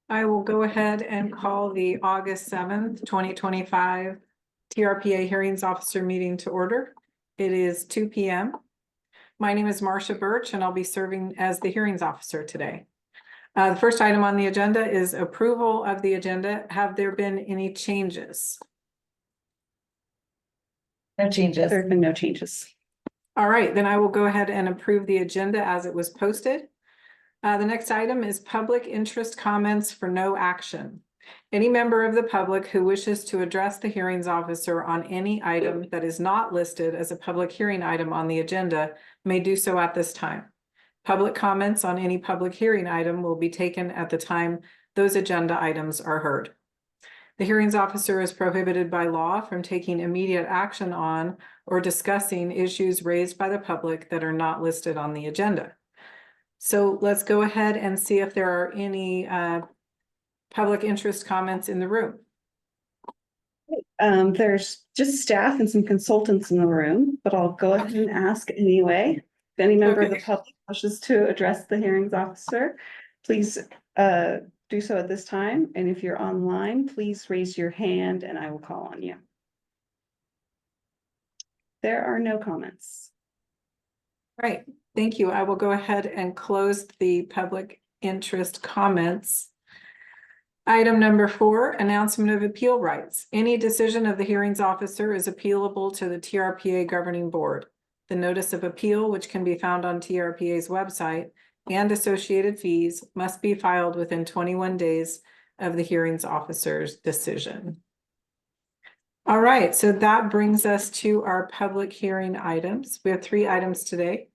I will go ahead and call the August 7th, 2025 TRPA Hearings Officer meeting to order. It is 2 p.m. My name is Marcia Birch, and I'll be serving as the hearings officer today. The first item on the agenda is approval of the agenda. Have there been any changes? No changes. There have been no changes. All right, then I will go ahead and approve the agenda as it was posted. The next item is public interest comments for no action. Any member of the public who wishes to address the hearings officer on any item that is not listed as a public hearing item on the agenda may do so at this time. Public comments on any public hearing item will be taken at the time those agenda items are heard. The hearings officer is prohibited by law from taking immediate action on or discussing issues raised by the public that are not listed on the agenda. So let's go ahead and see if there are any public interest comments in the room. There's just staff and some consultants in the room, but I'll go ahead and ask anyway. If any member of the public wishes to address the hearings officer, please do so at this time. And if you're online, please raise your hand and I will call on you. There are no comments. Right, thank you. I will go ahead and close the public interest comments. Item number 4, announcement of appeal rights. Any decision of the hearings officer is appealable to the TRPA governing board. The notice of appeal, which can be found on TRPA's website, and associated fees must be filed within 21 days of the hearings officer's decision. All right, so that brings us to our public hearing items. We have 3 items today.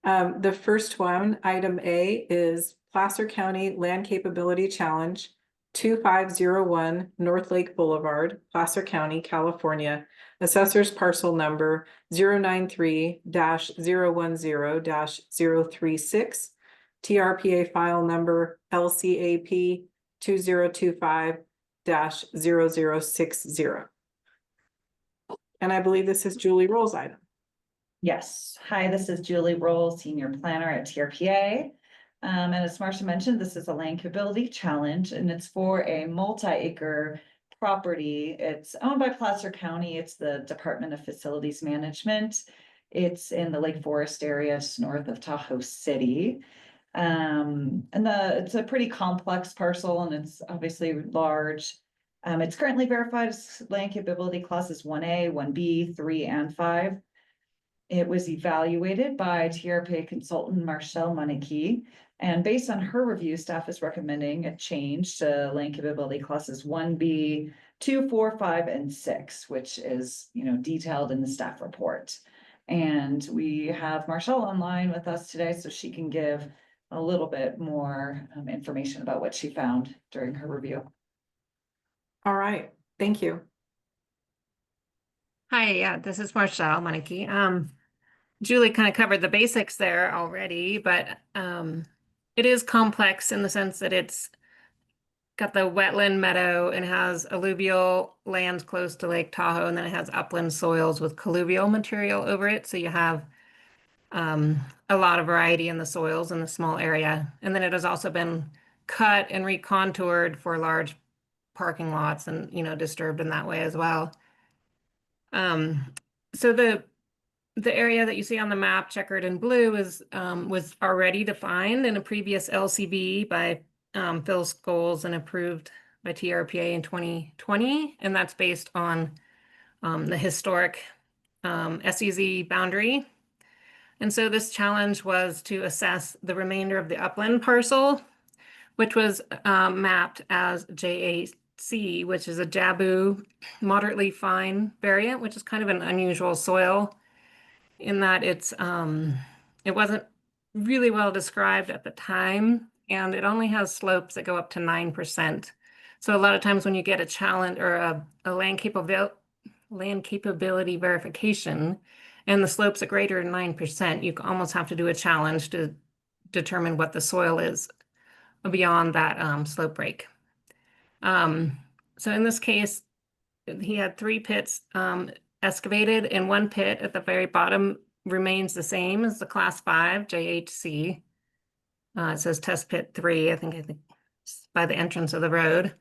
The first one, item A, is Placer County Land Capability Challenge 2501 North Lake Boulevard, Placer County, California. Assessor's parcel number 093-010-036. TRPA file number LCAP 2025-0060. And I believe this is Julie Roll's item. Yes. Hi, this is Julie Roll, Senior Planner at TRPA. And as Marcia mentioned, this is a land capability challenge, and it's for a multi-acre property. It's owned by Placer County. It's the Department of Facilities Management. It's in the Lake Forest area, north of Tahoe City. It's a pretty complex parcel, and it's obviously large. It's currently verified as land capability classes 1A, 1B, 3, and 5. It was evaluated by TRPA consultant Marcelle Moneke, and based on her review, staff is recommending a change to land capability classes 1B, 2, 4, 5, and 6, which is, detailed in the staff report. And we have Marcelle online with us today, so she can give a little bit more information about what she found during her review. All right, thank you. Hi, yeah, this is Marcelle Moneke. Julie kind of covered the basics there already, but it is complex in the sense that it's got the wetland meadow and has alluvial land close to Lake Tahoe, and then it has upland soils with colluvial material over it. So you have a lot of variety in the soils in the small area. And then it has also been cut and recontoured for large parking lots and, disturbed in that way as well. So the area that you see on the map checkered in blue is was already defined in a previous LCB by Phil Scholes and approved by TRPA in 2020, and that's based on the historic SEZ boundary. And so this challenge was to assess the remainder of the upland parcel, which was mapped as JAC, which is a Jabu moderately fine variant, which is kind of an unusual soil in that it wasn't really well described at the time, and it only has slopes that go up to 9%. So a lot of times when you get a challenge or a land capability verification and the slopes are greater than 9%, you almost have to do a challenge to determine what the soil is beyond that slope break. So in this case, he had 3 pits excavated, and 1 pit at the very bottom remains the same as the class 5 JHC. It says test pit 3. I think by the entrance of the road.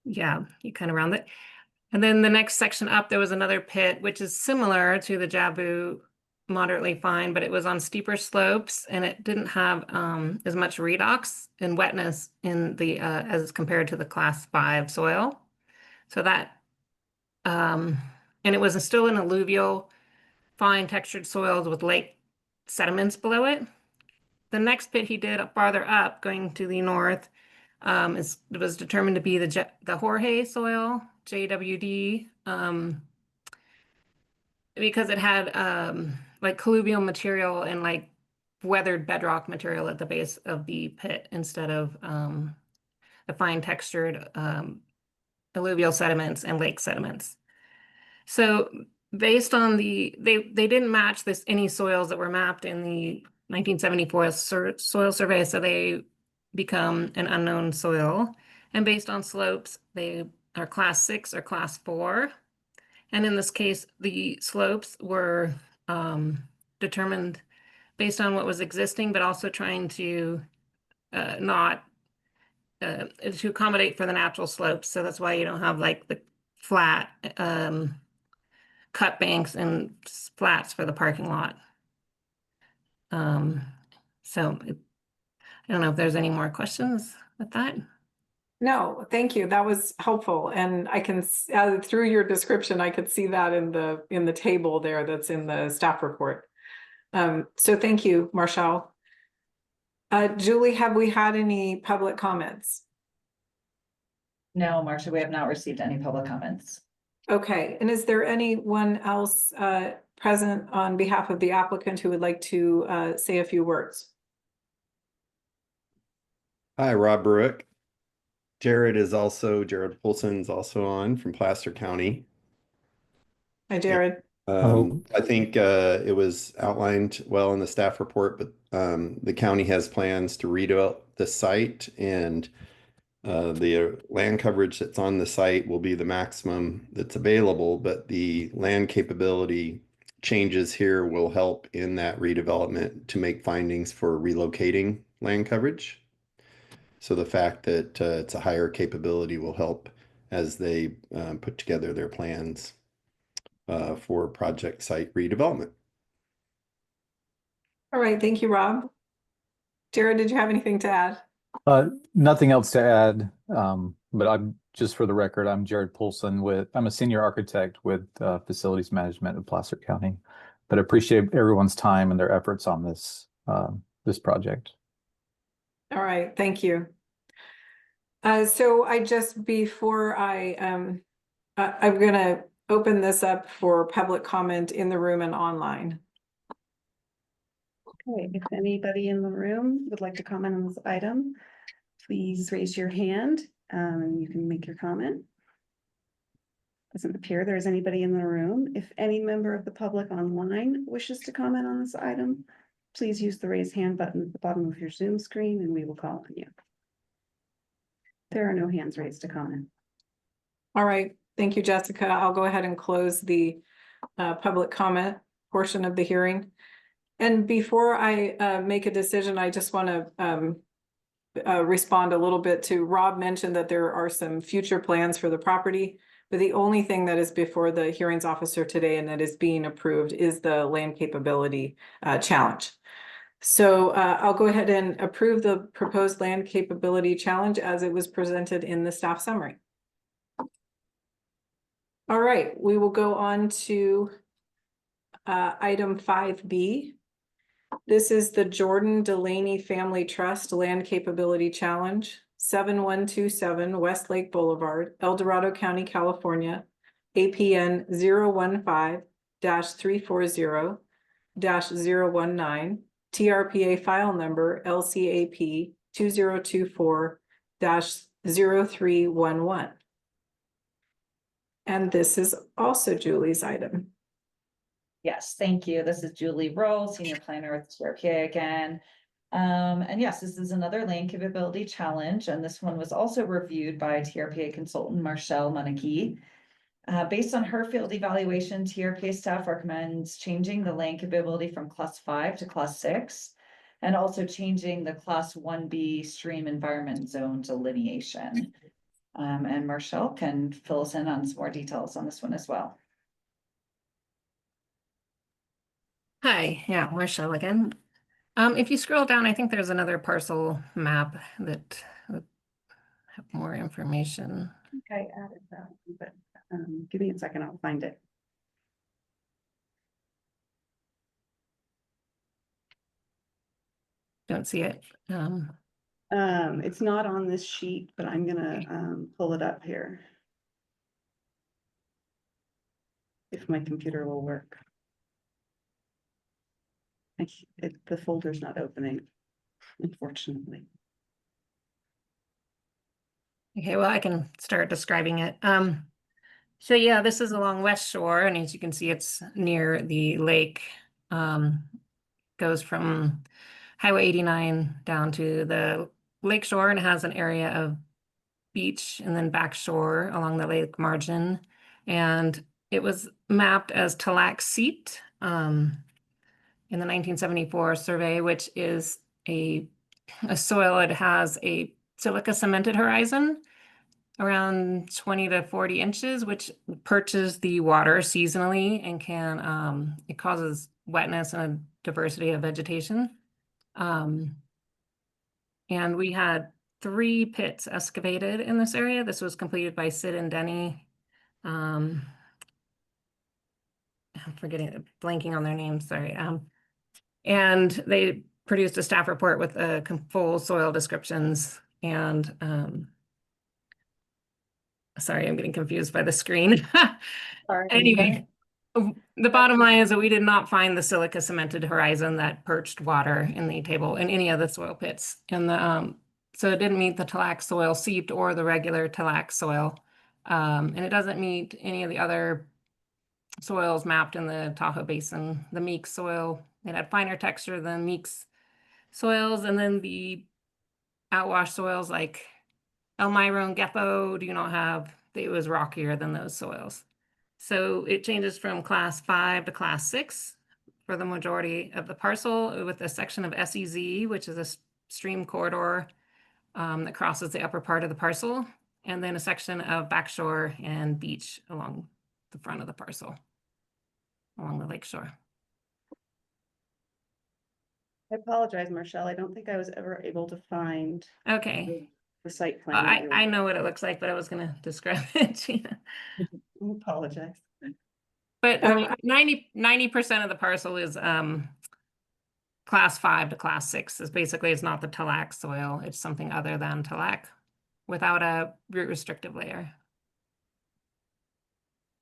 Yeah, you kind of round it. And then the next section up, there was another pit, which is similar to the Jabu moderately fine, but it was on steeper slopes and it didn't have as much redox and wetness in the as compared to the class 5 soil. So that and it was still an alluvial, fine textured soils with lake sediments below it. The next pit he did farther up, going to the north, it was determined to be the Jorge soil, JWD, because it had like colluvial material and like weathered bedrock material at the base of the pit instead of the fine textured alluvial sediments and lake sediments. So based on they didn't match any soils that were mapped in the 1974 soil survey, so they become an unknown soil. And based on slopes, they are class 6 or class 4. And in this case, the slopes were determined based on what was existing, but also trying to not to accommodate for the natural slopes. So that's why you don't have like the flat cut banks and flats for the parking lot. I don't know if there's any more questions with that. No, thank you. That was helpful. And I can, through your description, I could see that in the table there that's in the staff report. So thank you, Marshall. Julie, have we had any public comments? No, Marcia, we have not received any public comments. Okay, and is there anyone else present on behalf of the applicant who would like to say a few words? Hi, Rob Bruick. Jared Polson's also on from Placer County. Hi, Jared. I think it was outlined well in the staff report, but the county has plans to redevelop the site, and the land coverage that's on the site will be the maximum that's available, but the land capability changes here will help in that redevelopment to make findings for relocating land coverage. So the fact that it's a higher capability will help as they put together their plans for project site redevelopment. All right, thank you, Rob. Jared, did you have anything to add? Nothing else to add, but I'm just for the record, I'm Jared Polson I'm a senior architect with facilities management in Placer County, but I appreciate everyone's time and their efforts on this project. All right, thank you. So before I'm gonna open this up for public comment in the room and online. Okay, if anybody in the room would like to comment on this item, please raise your hand. You can make your comment. Doesn't appear there's anybody in the room. If any member of the public online wishes to comment on this item, please use the raise hand button at the bottom of your Zoom screen and we will call on you. There are no hands raised to comment. All right, thank you, Jessica. I'll go ahead and close the public comment portion of the hearing. And before I make a decision, I just want to respond a little bit to Rob mentioned that there are some future plans for the property, but the only thing that is before the hearings officer today and that is being approved is the land capability challenge. So I'll go ahead and approve the proposed land capability challenge as it was presented in the staff summary. All right, we will go on to item 5B. This is the Jordan Delaney Family Trust Land Capability Challenge, 7127 West Lake Boulevard, El Dorado County, California, APN 015-340-019, TRPA file number LCAP 2024-0311. And this is also Julie's item. Yes, thank you. This is Julie Roll, Senior Planner with TRPA again. And yes, this is another land capability challenge, and this one was also reviewed by TRPA consultant Marshall Munike. Based on her field evaluation, TRPA staff recommends changing the land capability from class 5 to class 6. and also changing the class 1B stream environment zone delineation. And Marshall can fill us in on some more details on this one as well. Hi, yeah, Marshall again. If you scroll down, I think there's another parcel map that would have more information. I think I added that, but give me a second, I'll find it. Don't see it. It's not on this sheet, but I'm gonna pull it up here. If my computer will work. The folder's not opening, unfortunately. Okay, well, I can start describing it. So yeah, this is along West Shore, and as you can see, it's near the lake. Goes from Highway 89 down to the lake shore and has an area of beach and then back shore along the lake margin. And it was mapped as Tallac Seat in the 1974 survey, which is a soil that has a silica cemented horizon around 20 to 40 inches, which perches the water seasonally and can, it causes wetness and a diversity of vegetation. And we had 3 pits excavated in this area. This was completed by Sid and Denny. I'm forgetting, blanking on their names, sorry. And they produced a staff report with full soil descriptions and sorry, I'm getting confused by the screen. Sorry. Anyway, the bottom line is that we did not find the silica cemented horizon that perched water in the table in any of the soil pits. And so it didn't meet the Tallac soil seeped or the regular Tallac soil. And it doesn't meet any of the other soils mapped in the Tahoe Basin. The Meeks soil, it had finer texture than Meeks soils. And then the outwash soils like Elmira and Geppo do not have, it was rockier than those soils. So it changes from class 5 to class 6 for the majority of the parcel with a section of SEZ, which is a stream corridor that crosses the upper part of the parcel, and then a section of backshore and beach along the front of the parcel, along the lake shore. I apologize, Marshall. I don't think I was ever able to find Okay. the site plan. that you were- I know what it looks like, but I was going to describe it. Yeah. I apologize. But 90% of the parcel is class 5 to class 6. Is basically it's not the Tallac soil, it's something other than Tallac without a root restrictive layer.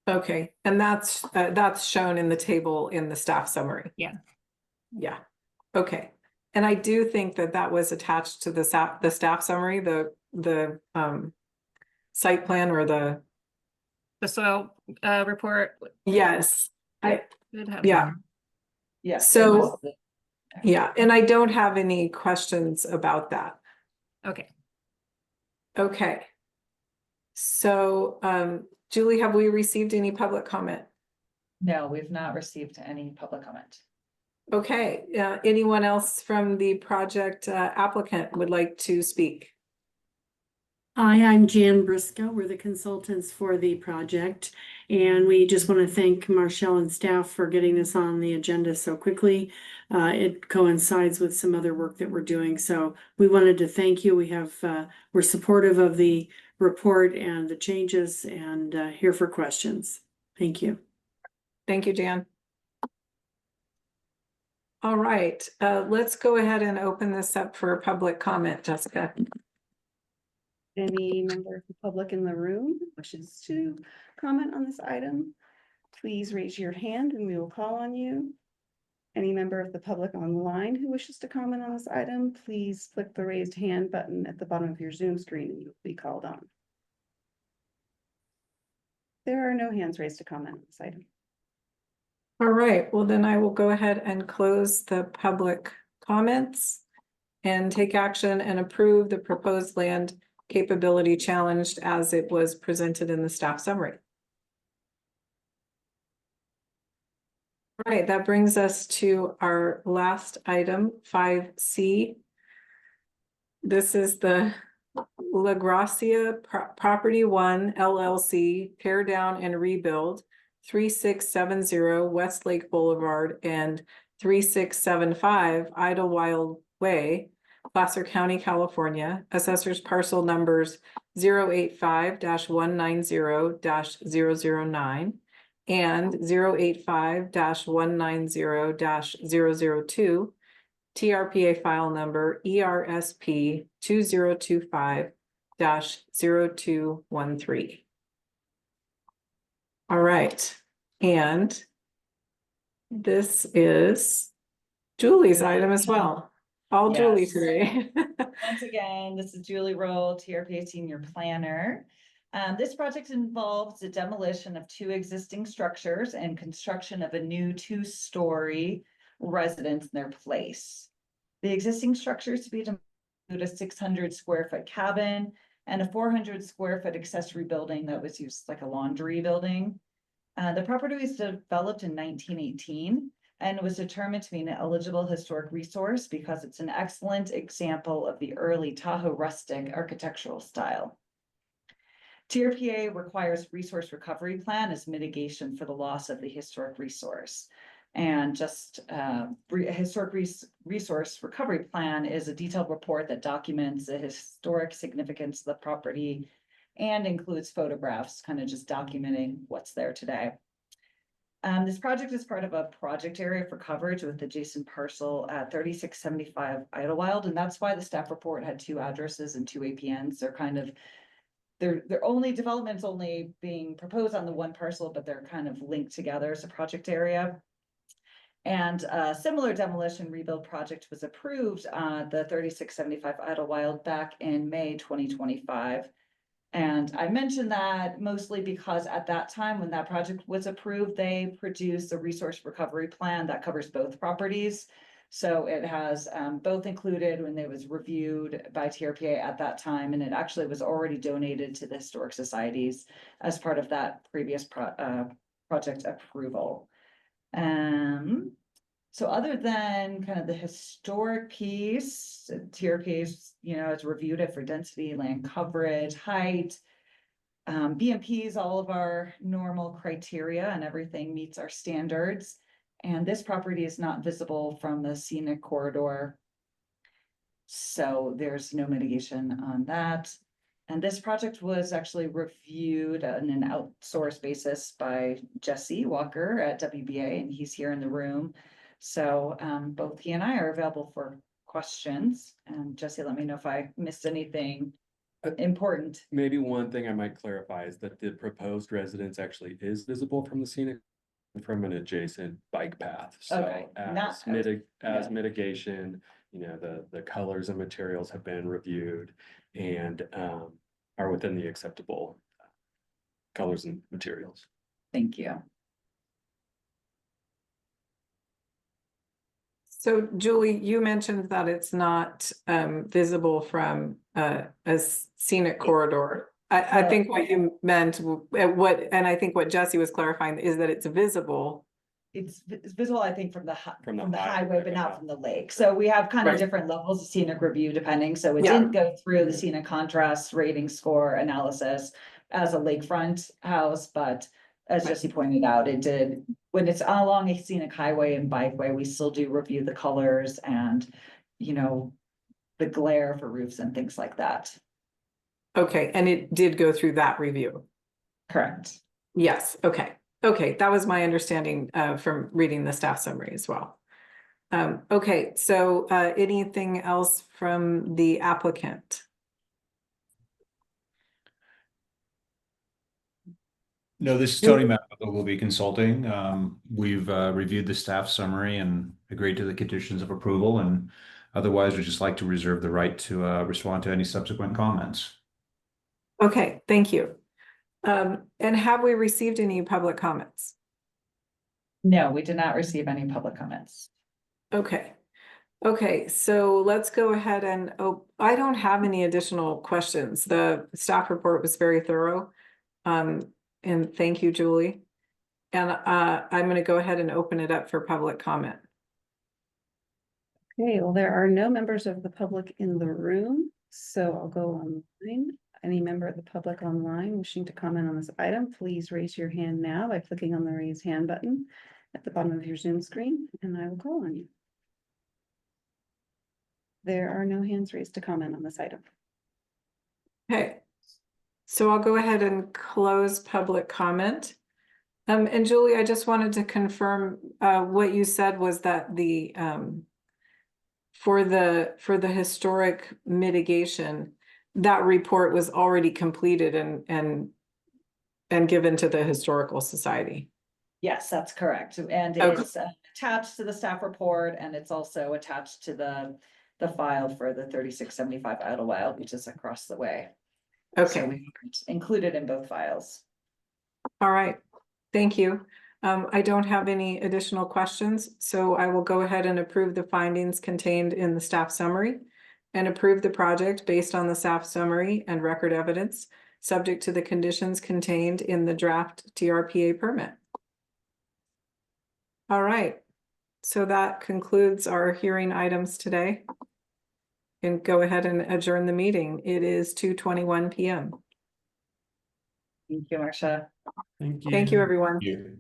Okay, and that's shown in the table in the staff summary. Yeah. Yeah, okay. And I do think that was attached to the staff summary, the site plan or the. The soil report. Yes, Should have yeah. been. Yes. So, yeah, and I don't have any questions about that. Okay. Okay. So, Julie, have we received any public comment? No, we've not received any public comment. Okay, anyone else from the project applicant would like to speak? Hi, I'm Jan Briscoe. We're the consultants for the project. And we just want to thank Marshall and staff for getting this on the agenda so quickly. It coincides with some other work that we're doing. So we wanted to thank you. We're supportive of the report and the changes and here for questions. Thank you. Thank you, Jan. All right, let's go ahead and open this up for public comment, Jessica. Any member of the public in the room who wishes to comment on this item, please raise your hand and we will call on you. Any member of the public online who wishes to comment on this item, please click the raised hand button at the bottom of your Zoom screen and you'll be called on. There are no hands raised to comment on this item. All right, well then I will go ahead and close the public comments and take action and approve the proposed land capability challenged as it was presented in the staff summary. All right, that brings us to our last item, 5C. This is the La Gracia Property One LLC tear down and rebuild 3670 Westlake Boulevard and 3675 Idlewild Way, Placer County, California. Assessors parcel numbers 085-190-009 and 085-190-002. TRPA file number ERSP 2025-0213. All right, and this is Julie's item as well. All Julie Yes. today. Once again, this is Julie Roll, TRPA Senior Planner. This project involves the demolition of 2 existing structures and construction of a new 2-story residence in their place. The existing structures to be include a 600 square foot cabin and a 400 square foot accessory building that was used like a laundry building. The property was developed in 1918 and was determined to be an eligible historic resource because it's an excellent example of the early Tahoe rustic architectural style. TRPA requires resource recovery plan as mitigation for the loss of the historic resource. And just historic resource recovery plan is a detailed report that documents the historic significance of the property and includes photographs, kind of just documenting what's there today. This project is part of a project area for coverage with adjacent parcel at 3675 Idlewild, and that's why the staff report had 2 addresses and 2 APNs. They're kind of they're only developments only being proposed on the one parcel, but they're kind of linked together as a project area. And a similar demolition rebuild project was approved on the 3675 Idlewild back in May 2025. And I mentioned that mostly because at that time when that project was approved, they produced a resource recovery plan that covers both properties. So it has both included when it was reviewed by TRPA at that time, and it actually was already donated to the historic societies as part of that previous project approval. So other than kind of the historic piece, TRPA's, it's reviewed it for density, land coverage, height, BMPs, all of our normal criteria, and everything meets our standards. And this property is not visible from the scenic corridor, so there's no mitigation on that. And this project was actually reviewed on an outsourced basis by Jesse Walker at WBA, and he's here in the room. So both he and I are available for questions. And Jesse, let me know if I missed anything important. Maybe one thing I might clarify is that the proposed residence actually is visible from the scenic from an adjacent bike path. So Okay, as mitigation, the colors and materials have been reviewed and are within the acceptable colors and materials. Thank you. So Julie, you mentioned that it's not visible from a scenic corridor. I think what you meant, and I think what Jesse was clarifying is that it's visible. It's visible, I think, from the From the highway, but not from the lake. So we have kind of different levels of scenic review depending. So it didn't go through the scenic contrast rating score analysis as a lakefront house, but as Jesse pointed out, it did. When it's along a scenic highway and bikeway, we still do review the colors and, the glare for roofs and things like that. Okay, and it did go through that review. Correct. Yes, okay. Okay, that was my understanding from reading the staff summary as well. Okay, so anything else from the applicant? No, this is Tony Matt, we'll be consulting. We've reviewed the staff summary and agreed to the conditions of approval, and otherwise we'd just like to reserve the right to respond to any subsequent comments. Okay, thank you. And have we received any public comments? No, we did not receive any public comments. Okay. Okay, so let's go ahead and, I don't have any additional questions. The staff report was very thorough. And thank you, Julie. And I'm going to go ahead and open it up for public comment. Okay, well, there are no members of the public in the room, so I'll go online. Any member of the public online wishing to comment on this item, please raise your hand now by clicking on the raise hand button at the bottom of your Zoom screen, and I will call on you. There are no hands raised to comment on this item. Okay, so I'll go ahead and close public comment. And Julie, I just wanted to confirm, what you said was that the, for the historic mitigation, that report was already completed and given to the Historical Society. Yes, that's correct. And Okay. it's attached to the staff report, and it's also attached to the file for the 3675 Idlewild, which is across the way. So Okay, we included in both files. all right, thank you. I don't have any additional questions, so I will go ahead and approve the findings contained in the staff summary and approve the project based on the staff summary and record evidence, subject to the conditions contained in the draft TRPA permit. All right, so that concludes our hearing items today. And go ahead and adjourn the meeting. It is 2:21 p.m. Thank you, Marcia. Thank you. Thank you, everyone. You.